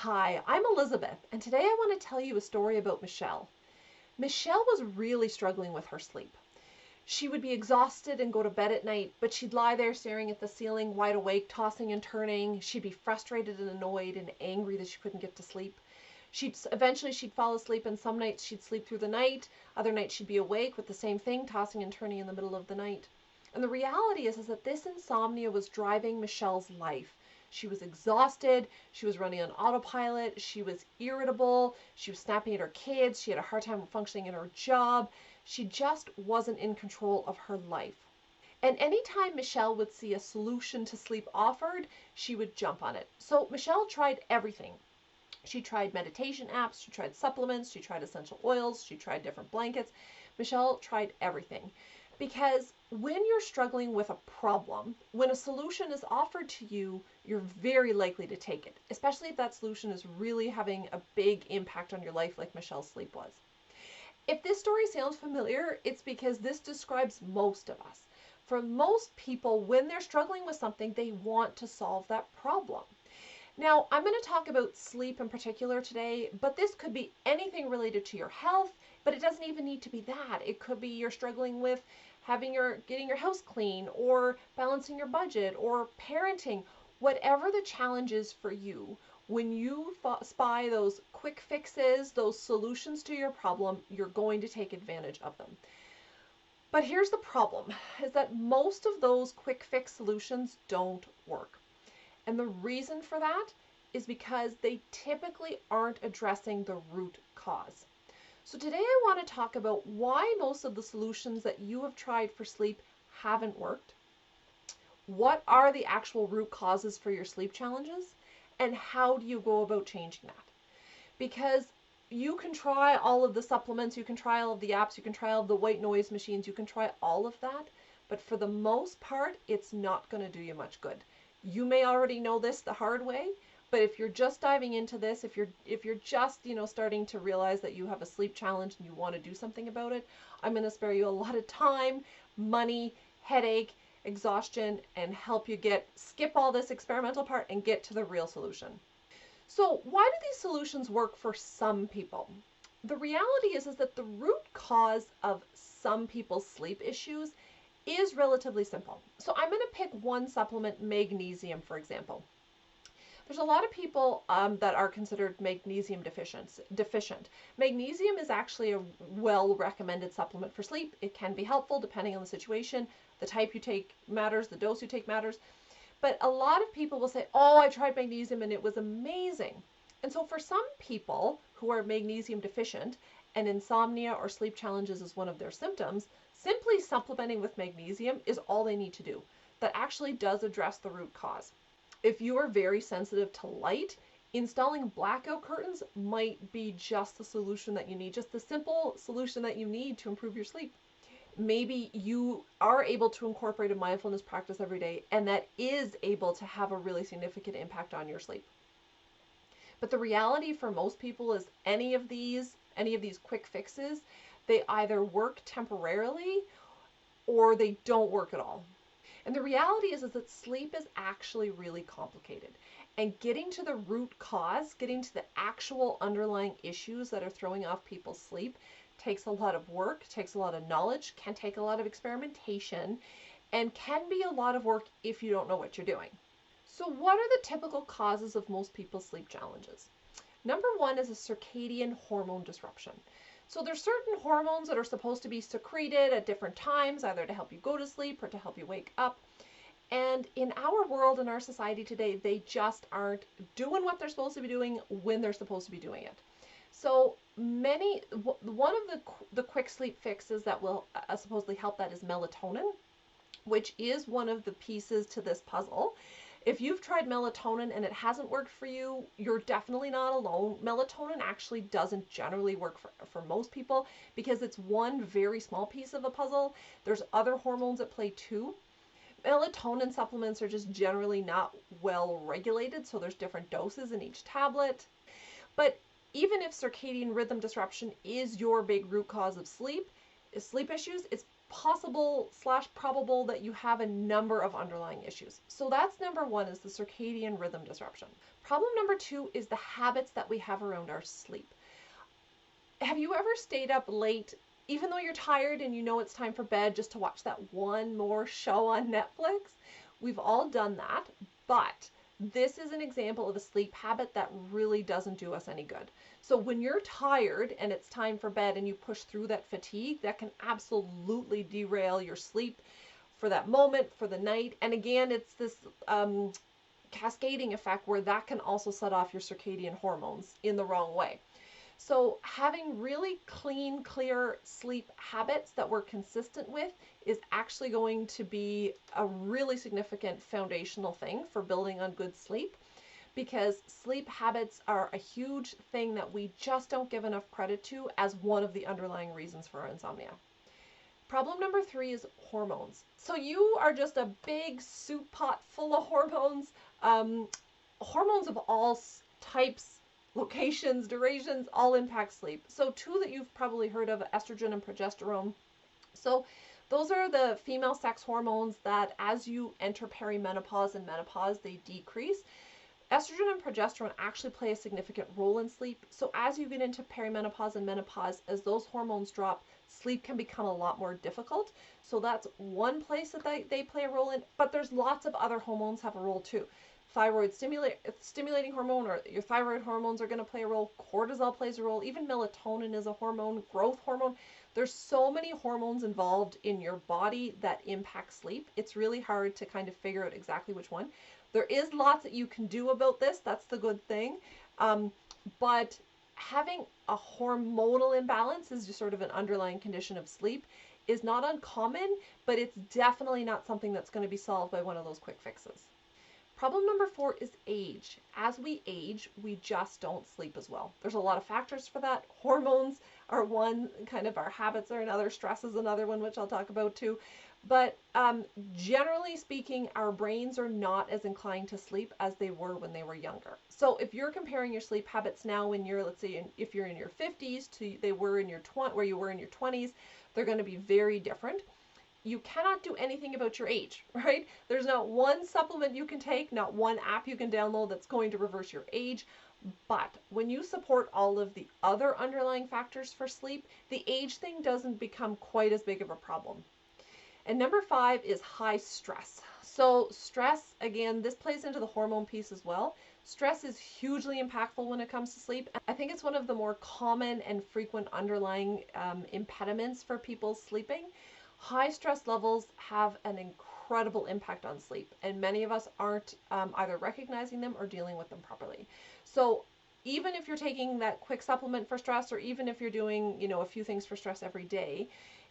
Hi, I'm Elizabeth, and today I want to tell you a story about Michelle. Michelle was really struggling with her sleep. She would be exhausted and go to bed at night, but she'd lie there staring at the ceiling, wide awake, tossing and turning. She'd be frustrated and annoyed and angry that she couldn't get to sleep. She'd fall asleep, and some nights she'd sleep through the night. Other nights she'd be awake with the same thing, tossing and turning in the middle of the night. And the reality is that this insomnia was driving Michelle's life. She was exhausted, she was running on autopilot, she was irritable, she was snapping at her kids, she had a hard time functioning in her job. She just wasn't in control of her life. And anytime Michelle would see a solution to sleep offered, she would jump on it. So Michelle tried everything. She tried meditation apps, she tried supplements, she tried essential oils, she tried different blankets. Michelle tried everything. Because when you're struggling with a problem, when a solution is offered to you, you're very likely to take it, especially if that solution is really having a big impact on your life like Michelle's sleep was. If this story sounds familiar, it's because this describes most of us. For most people, when they're struggling with something, they want to solve that problem. Now, I'm going to talk about sleep in particular today, but this could be anything related to your health, but it doesn't even need to be that. It could be you're struggling with getting your house clean, or balancing your budget, or parenting. Whatever the challenge is for you, when you spy those quick fixes, those solutions to your problem, you're going to take advantage of them. But here's the problem, is that most of those quick fix solutions don't work. And the reason for that is because they typically aren't addressing the root cause. So today I want to talk about why most of the solutions that you have tried for sleep haven't worked. What are the actual root causes for your sleep challenges? And how do you go about changing that? Because you can try all of the supplements, you can try all of the apps, you can try all of the white noise machines, you can try all of that, but for the most part, it's not going to do you much good. You may already know this the hard way, but if you're just diving into this, if you're just, starting to realize that you have a sleep challenge and you want to do something about it, I'm going to spare you a lot of time, money, headache, exhaustion, and help you skip all this experimental part and get to the real solution. So why do these solutions work for some people? The reality is that the root cause of some people's sleep issues is relatively simple. So I'm going to pick one supplement, magnesium, for example. There's a lot of people that are considered magnesium deficient. Magnesium is actually a well-recommended supplement for sleep. It can be helpful depending on the situation. The type you take matters, the dose you take matters. But a lot of people will say, oh, I tried magnesium and it was amazing. And so for some people who are magnesium deficient and insomnia or sleep challenges is one of their symptoms, simply supplementing with magnesium is all they need to do. That actually does address the root cause. If you are very sensitive to light, installing blackout curtains might be just the solution that you need, just the simple solution that you need to improve your sleep. Maybe you are able to incorporate a mindfulness practice every day, and that is able to have a really significant impact on your sleep. But the reality for most people is any of these quick fixes, they either work temporarily or they don't work at all. And the reality is that sleep is actually really complicated. And getting to the root cause, getting to the actual underlying issues that are throwing off people's sleep, takes a lot of work, takes a lot of knowledge, can take a lot of experimentation, and can be a lot of work if you don't know what you're doing. So what are the typical causes of most people's sleep challenges? Number one is a circadian hormone disruption. So there's certain hormones that are supposed to be secreted at different times, either to help you go to sleep or to help you wake up. And in our world, in our society today, they just aren't doing what they're supposed to be doing when they're supposed to be doing it. So one of the quick sleep fixes that will supposedly help that is melatonin, which is one of the pieces to this puzzle. If you've tried melatonin and it hasn't worked for you, you're definitely not alone. Melatonin actually doesn't generally work for most people because it's one very small piece of a puzzle. There's other hormones at play too. Melatonin supplements are just generally not well regulated, so there's different doses in each tablet. But even if circadian rhythm disruption is your big root cause of sleep issues, it's possible / probable that you have a number of underlying issues. So that's number one, is the circadian rhythm disruption. Problem number two is the habits that we have around our sleep. Have you ever stayed up late, even though you're tired and you know it's time for bed, just to watch that one more show on Netflix? We've all done that, but this is an example of a sleep habit that really doesn't do us any good. So when you're tired and it's time for bed and you push through that fatigue, that can absolutely derail your sleep for that moment, for the night. And again, it's this cascading effect where that can also set off your circadian hormones in the wrong way. So having really clean, clear sleep habits that we're consistent with is actually going to be a really significant foundational thing for building on good sleep, because sleep habits are a huge thing that we just don't give enough credit to as one of the underlying reasons for our insomnia. Problem number three is hormones. So you are just a big soup pot full of hormones, hormones of all types, locations, durations, all impact sleep. So two that you've probably heard of, estrogen and progesterone. So those are the female sex hormones that as you enter perimenopause and menopause, they decrease. Estrogen and progesterone actually play a significant role in sleep. So as you get into perimenopause and menopause, as those hormones drop, sleep can become a lot more difficult. So that's one place that they play a role in, but there's lots of other hormones have a role too. Thyroid stimulating hormone, or your thyroid hormones are going to play a role. Cortisol plays a role. Even melatonin is a hormone, growth hormone. There's so many hormones involved in your body that impact sleep. It's really hard to kind of figure out exactly which one. There is lots that you can do about this. That's the good thing. But having a hormonal imbalance is just sort of an underlying condition of sleep is not uncommon, but it's definitely not something that's going to be solved by one of those quick fixes. Problem number four is age. As we age, we just don't sleep as well. There's a lot of factors for that. Hormones are one, kind of our habits are another, stress is another one, which I'll talk about too. But generally speaking, our brains are not as inclined to sleep as they were when they were younger. So if you're comparing your sleep habits now when you're, let's say, if you're in your 50s to where you were in your 20s, they're going to be very different. You cannot do anything about your age, right? There's not one supplement you can take, not one app you can download that's going to reverse your age. But when you support all of the other underlying factors for sleep, the age thing doesn't become quite as big of a problem. And number five is high stress. So stress, again, this plays into the hormone piece as well. Stress is hugely impactful when it comes to sleep. I think it's one of the more common and frequent underlying impediments for people sleeping. High stress levels have an incredible impact on sleep, and many of us aren't either recognizing them or dealing with them properly. So even if you're taking that quick supplement for stress, or even if you're doing, a few things for stress every day,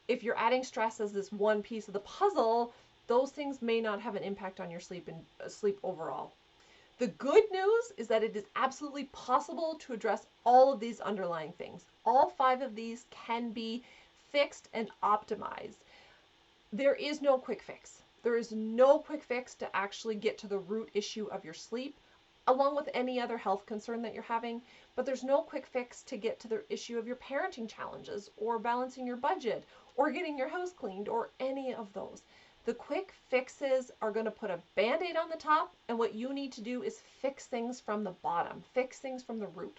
if you're adding stress as this one piece of the puzzle, those things may not have an impact on your sleep and sleep overall. The good news is that it is absolutely possible to address all of these underlying things. All five of these can be fixed and optimized. There is no quick fix. There is no quick fix to actually get to the root issue of your sleep, along with any other health concern that you're having, but there's no quick fix to get to the issue of your parenting challenges, or balancing your budget, or getting your house cleaned, or any of those. The quick fixes are going to put a Band-Aid on the top, and what you need to do is fix things from the bottom, fix things from the root.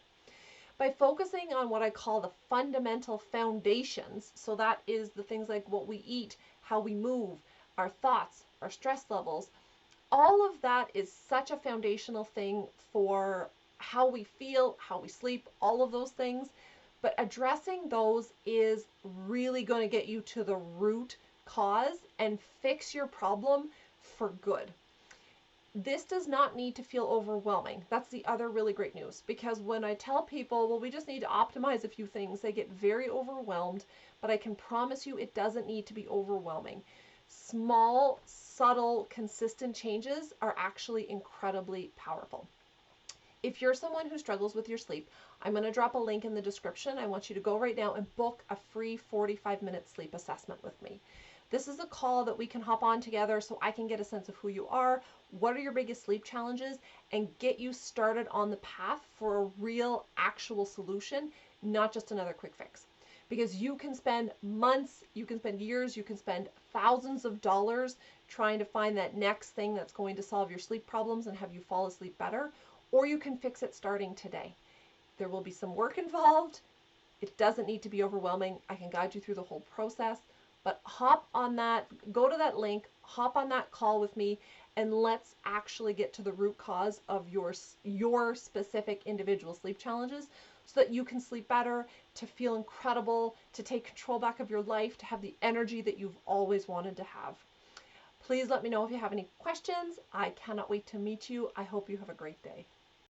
By focusing on what I call the fundamental foundations, so that is the things like what we eat, how we move, our thoughts, our stress levels, all of that is such a foundational thing for how we feel, how we sleep, all of those things. But addressing those is really going to get you to the root cause and fix your problem for good. This does not need to feel overwhelming. That's the other really great news, because when I tell people, well, we just need to optimize a few things, they get very overwhelmed, but I can promise you it doesn't need to be overwhelming. Small, subtle, consistent changes are actually incredibly powerful. If you're someone who struggles with your sleep, I'm going to drop a link in the description. I want you to go right now and book a free 45-minute sleep assessment with me. This is a call that we can hop on together so I can get a sense of who you are, what are your biggest sleep challenges, and get you started on the path for a real, actual solution, not just another quick fix. because you can spend months, you can spend years, you can spend thousands of dollars trying to find that next thing that's going to solve your sleep problems and have you fall asleep better, or you can fix it starting today. There will be some work involved. It doesn't need to be overwhelming. I can guide you through the whole process, but hop on that, go to that link, hop on that call with me, and let's actually get to the root cause of your specific individual sleep challenges so that you can sleep better, to feel incredible, to take control back of your life, to have the energy that you've always wanted to have. Please let me know if you have any questions. I cannot wait to meet you. I hope you have a great day.